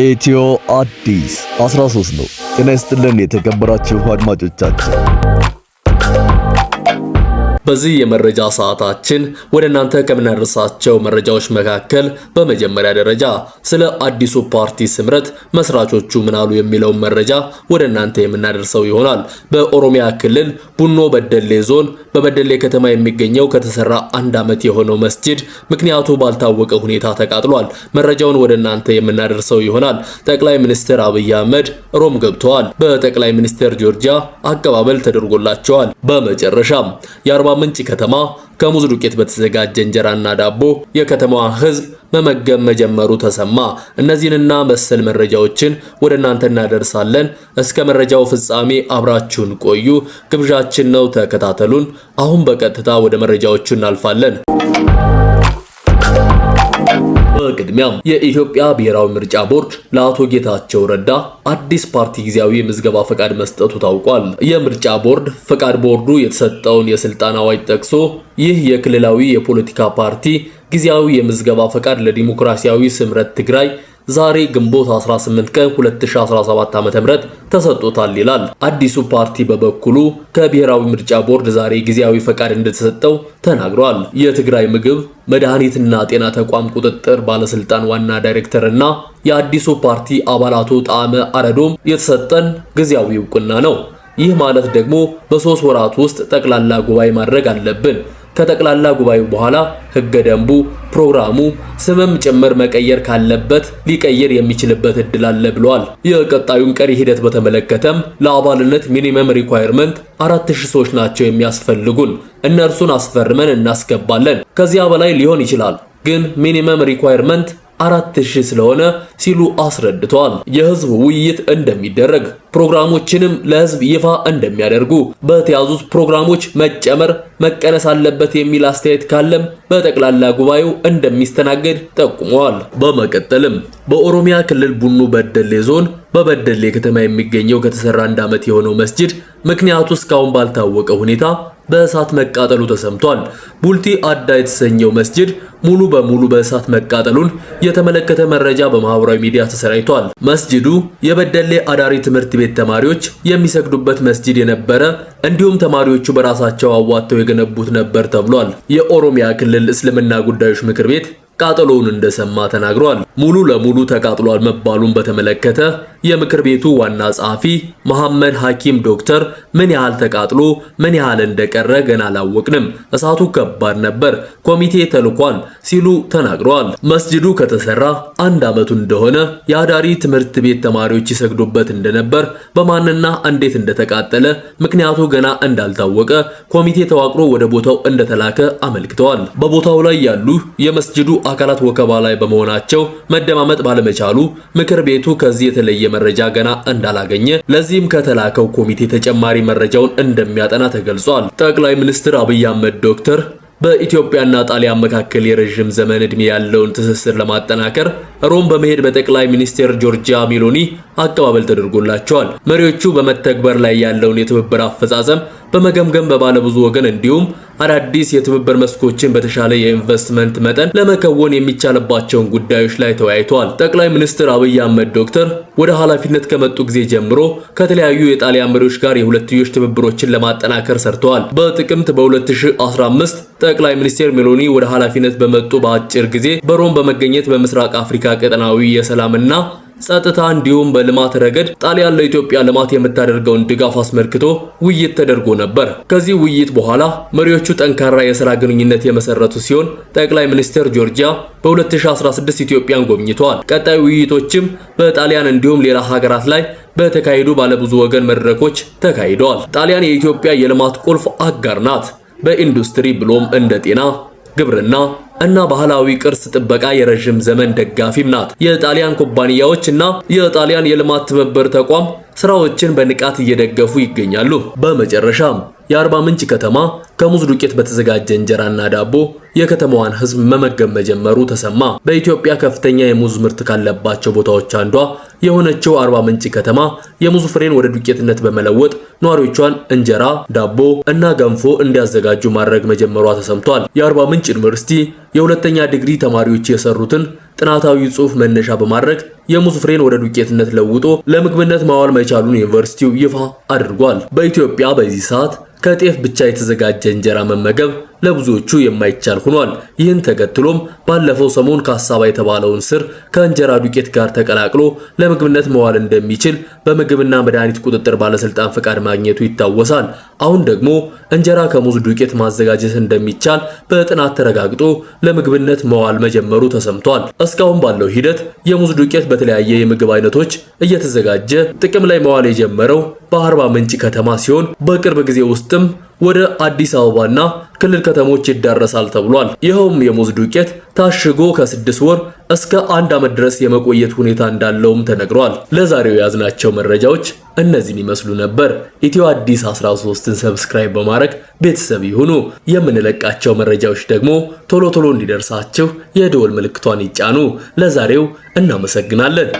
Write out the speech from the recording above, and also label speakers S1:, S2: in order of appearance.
S1: ኢትዮ አዲስ 13 ነው። ጤና ይስጥልን የተከበራችሁ አድማጮቻችን። በዚህ የመረጃ ሰዓታችን ወደ እናንተ ከምናደርሳቸው መረጃዎች መካከል በመጀመሪያ ደረጃ ስለ አዲሱ ፓርቲ ስምረት መስራቾቹ ምን አሉ የሚለው መረጃ ወደ እናንተ የምናደርሰው ይሆናል። በኦሮሚያ ክልል ቡኖ በደሌ ዞን በበደሌ ከተማ የሚገኘው ከተሰራ 1 ዓመት የሆነው መስጂድ ምክንያቱ ባልታወቀ ሁኔታ ተቃጥሏል። መረጃውን ወደ እናንተ የምናደርሰው ይሆናል። ጠቅላይ ሚኒስትር አብይ አህመድ ሮም ገብተዋል። በጠቅላይ ሚኒስትር ጆርጂያ አቀባበል ተደርጎላቸዋል። በመጨረሻም የአርባ ምንጭ ከተማ ከሙዝ ዱቄት በተዘጋጀ እንጀራና ዳቦ የከተማዋ ሕዝብ መመገብ መጀመሩ ተሰማ። እነዚህንና መሰል መረጃዎችን ወደ እናንተ እናደርሳለን። እስከ መረጃው ፍጻሜ አብራችሁን ቆዩ ግብዣችን ነው። ተከታተሉን። አሁን በቀጥታ ወደ መረጃዎቹ እናልፋለን። በቅድሚያም የኢትዮጵያ ብሔራዊ ምርጫ ቦርድ ለአቶ ጌታቸው ረዳ አዲስ ፓርቲ ጊዜያዊ ምዝገባ ፈቃድ መስጠቱ ታውቋል። የምርጫ ቦርድ ፈቃድ ቦርዱ የተሰጠውን የስልጣን አዋጅ ጠቅሶ ይህ የክልላዊ የፖለቲካ ፓርቲ ጊዜያዊ የምዝገባ ፈቃድ ለዲሞክራሲያዊ ስምረት ትግራይ ዛሬ ግንቦት 18 ቀን 2017 ዓ.ም ተሰጥቶታል ይላል። አዲሱ ፓርቲ በበኩሉ ከብሔራዊ ምርጫ ቦርድ ዛሬ ጊዜያዊ ፈቃድ እንደተሰጠው ተናግሯል። የትግራይ ምግብ መድኃኒትና ጤና ተቋም ቁጥጥር ባለስልጣን ዋና ዳይሬክተርና የአዲሱ ፓርቲ አባላቱ ጣዕመ አረዶም የተሰጠን ጊዜያዊ እውቅና ነው። ይህ ማለት ደግሞ በ3 ወራት ውስጥ ጠቅላላ ጉባኤ ማድረግ አለብን። ከጠቅላላ ጉባኤው በኋላ ህገ ደንቡ ፕሮግራሙ ስምም ጭምር መቀየር ካለበት ሊቀየር የሚችልበት እድል አለ ብለዋል። የቀጣዩን ቀሪ ሂደት በተመለከተም ለአባልነት ሚኒመም ሪኳየርመንት 4000 ሰዎች ናቸው የሚያስፈልጉን። እነርሱን አስፈርመን እናስገባለን። ከዚያ በላይ ሊሆን ይችላል፣ ግን ሚኒመም ሪኳየርመንት 4000 ስለሆነ ሲሉ አስረድተዋል። የህዝብ ውይይት እንደሚደረግ ፕሮግራሞችንም ለህዝብ ይፋ እንደሚያደርጉ በተያዙት ፕሮግራሞች መጨመር መቀነስ አለበት የሚል አስተያየት ካለም በጠቅላላ ጉባኤው እንደሚስተናገድ ጠቁመዋል። በመቀጠልም በኦሮሚያ ክልል ቡኖ በደሌ ዞን በበደሌ ከተማ የሚገኘው ከተሰራ 1 ዓመት የሆነው መስጂድ ምክንያቱ እስካሁን ባልታወቀ ሁኔታ በእሳት መቃጠሉ ተሰምቷል። ቡልቲ አዳ የተሰኘው መስጂድ ሙሉ በሙሉ በእሳት መቃጠሉን የተመለከተ መረጃ በማህበራዊ ሚዲያ ተሰራጭቷል። መስጂዱ የበደሌ አዳሪ ትምህርት ቤት ተማሪዎች የሚሰግዱበት መስጂድ የነበረ እንዲሁም ተማሪዎቹ በራሳቸው አዋጥተው የገነቡት ነበር ተብሏል። የኦሮሚያ ክልል እስልምና ጉዳዮች ምክር ቤት ቃጠሎውን እንደሰማ ተናግሯል። ሙሉ ለሙሉ ተቃጥሏል መባሉን በተመለከተ የምክር ቤቱ ዋና ጸሐፊ መሐመድ ሐኪም ዶክተር ምን ያህል ተቃጥሎ ምን ያህል እንደቀረ ገና አላወቅንም፣ እሳቱ ከባድ ነበር፣ ኮሚቴ ተልኳል ሲሉ ተናግረዋል። መስጂዱ ከተሰራ 1 ዓመቱ እንደሆነ የአዳሪ ትምህርት ቤት ተማሪዎች ይሰግዱበት እንደነበር በማንና እንዴት እንደተቃጠለ ምክንያቱ ገና እንዳልታወቀ ኮሚቴ ተዋቅሮ ወደ ቦታው እንደተላከ አመልክተዋል። በቦታው ላይ ያሉ የመስጂዱ አካላት ወከባ ላይ በመሆናቸው መደማመጥ ባለመቻሉ ምክር ቤቱ ከዚህ የተለየ መረጃ ገና እንዳላገኘ ለዚህም ከተላከው ኮሚቴ ተጨማሪ መረጃውን እንደሚያጠና ተገልጿል። ጠቅላይ ሚኒስትር አብይ አህመድ ዶክተር በኢትዮጵያና ጣሊያን መካከል የረጅም ዘመን ዕድሜ ያለውን ትስስር ለማጠናከር ሮም በመሄድ በጠቅላይ ሚኒስትር ጆርጂያ ሜሎኒ አቀባበል ተደርጎላቸዋል። መሪዎቹ በመተግበር ላይ ያለውን የትብብር አፈጻጸም በመገምገም በባለብዙ ወገን እንዲሁም አዳዲስ የትብብር መስኮችን በተሻለ የኢንቨስትመንት መጠን ለመከወን የሚቻልባቸውን ጉዳዮች ላይ ተወያይተዋል። ጠቅላይ ሚኒስትር አብይ አህመድ ዶክተር ወደ ኃላፊነት ከመጡ ጊዜ ጀምሮ ከተለያዩ የጣሊያን መሪዎች ጋር የሁለትዮሽ ትብብሮችን ለማጠናከር ሰርተዋል። በጥቅምት በ2015 ጠቅላይ ሚኒስትር ሜሎኒ ወደ ኃላፊነት በመጡ በአጭር ጊዜ በሮም በመገኘት በምስራቅ አፍሪካ ቀጠናዊ የሰላምና ጸጥታ እንዲሁም በልማት ረገድ ጣሊያን ለኢትዮጵያ ልማት የምታደርገውን ድጋፍ አስመልክቶ ውይይት ተደርጎ ነበር። ከዚህ ውይይት በኋላ መሪዎቹ ጠንካራ የሥራ ግንኙነት የመሰረቱ ሲሆን ጠቅላይ ሚኒስትር ጆርጂያ በ2016 ኢትዮጵያን ጎብኝተዋል። ቀጣይ ውይይቶችም በጣሊያን እንዲሁም ሌላ ሀገራት ላይ በተካሄዱ ባለብዙ ወገን መድረኮች ተካሂደዋል። ጣሊያን የኢትዮጵያ የልማት ቁልፍ አጋር ናት። በኢንዱስትሪ ብሎም እንደ ጤና፣ ግብርና እና ባህላዊ ቅርስ ጥበቃ የረጅም ዘመን ደጋፊም ናት። የጣሊያን ኩባንያዎች እና የጣሊያን የልማት ትብብር ተቋም ስራዎችን በንቃት እየደገፉ ይገኛሉ። በመጨረሻም የአርባ ምንጭ ከተማ ከሙዝ ዱቄት በተዘጋጀ እንጀራና ዳቦ የከተማዋን ህዝብ መመገብ መጀመሩ ተሰማ። በኢትዮጵያ ከፍተኛ የሙዝ ምርት ካለባቸው ቦታዎች አንዷ የሆነችው አርባ ምንጭ ከተማ የሙዝ ፍሬን ወደ ዱቄትነት በመለወጥ ነዋሪዎቿን እንጀራ፣ ዳቦ እና ገንፎ እንዲያዘጋጁ ማድረግ መጀመሯ ተሰምቷል። የአርባ ምንጭ ዩኒቨርሲቲ የሁለተኛ ዲግሪ ተማሪዎች የሰሩትን ጥናታዊ ጽሑፍ መነሻ በማድረግ የሙዝ ፍሬን ወደ ዱቄትነት ለውጦ ለምግብነት ማዋል መቻሉን ዩኒቨርሲቲው ይፋ አድርጓል። በኢትዮጵያ በዚህ ሰዓት ከጤፍ ብቻ የተዘጋጀ እንጀራ መመገብ ለብዙዎቹ የማይቻል ሆኗል። ይህን ተከትሎም ባለፈው ሰሞን ካሳባ የተባለውን ስር ከእንጀራ ዱቄት ጋር ተቀላቅሎ ለምግብነት መዋል እንደሚችል በምግብና መድኃኒት ቁጥጥር ባለስልጣን ፈቃድ ማግኘቱ ይታወሳል። አሁን ደግሞ እንጀራ ከሙዝ ዱቄት ማዘጋጀት እንደሚቻል በጥናት ተረጋግጦ ለምግብነት መዋል መጀመሩ ተሰምቷል። እስካሁን ባለው ሂደት የሙዝ ዱቄት በተለያየ የምግብ አይነቶች እየተዘጋጀ ጥቅም ላይ መዋል የጀመረው በአርባ ምንጭ ከተማ ሲሆን በቅርብ ጊዜ ውስጥም ወደ አዲስ አበባና ክልል ከተሞች ይዳረሳል ተብሏል። ይኸውም የሙዝ ዱቄት ታሽጎ ከ6 ወር እስከ 1 ዓመት ድረስ የመቆየት ሁኔታ እንዳለውም ተነግሯል። ለዛሬው ያዝናቸው መረጃዎች እነዚህን ይመስሉ ነበር። ኢትዮ አዲስ 13ን ሰብስክራይብ በማድረግ ቤተሰብ ይሁኑ። የምንለቃቸው መረጃዎች ደግሞ ቶሎ እንዲደርሳችሁ የደወል ምልክቷን ይጫኑ። ለዛሬው እናመሰግናለን።